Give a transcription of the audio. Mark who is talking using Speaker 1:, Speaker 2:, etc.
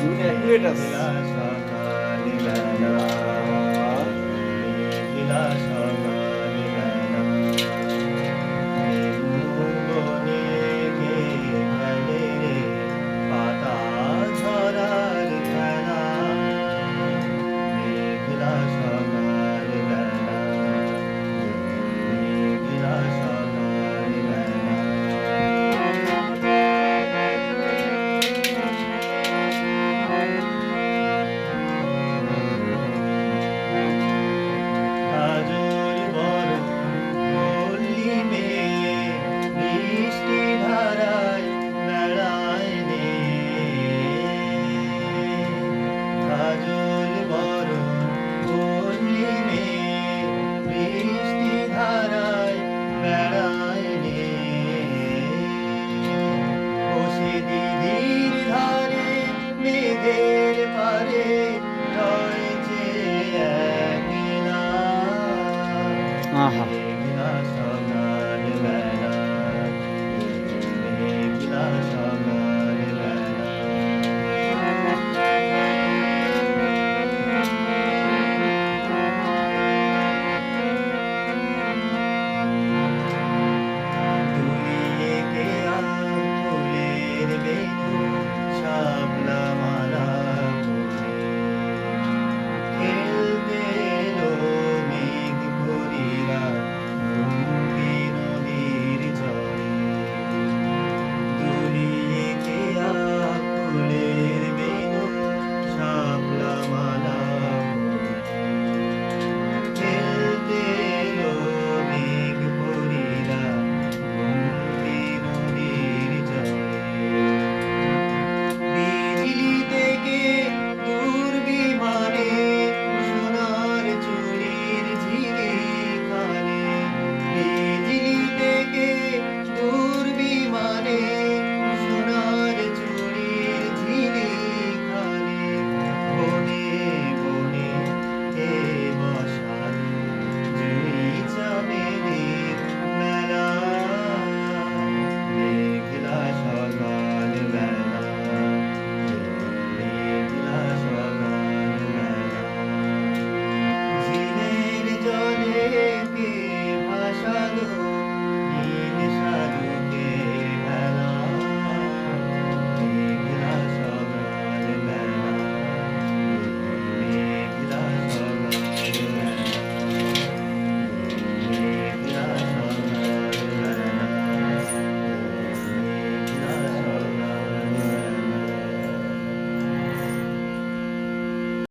Speaker 1: Duet
Speaker 2: মেঘলা সকাল বেলা, মেঘলা সকাল বেলা, মেঘু বনে কে খেলে রে পাতা ঝরার খেলা, মেঘলা সকাল বেলা, মেঘলা সকাল বেলা। কাজল বরণ পল্লী মেয়ে বৃষ্টি ধারায় বেড়ায় রে, কাজল বরণ পল্লী মেয়ে বৃষ্টি ধারায় বেড়ায় রে, বসে দিদির ধারে মেঘের পারে রয়েছে একলা।
Speaker 1: আহা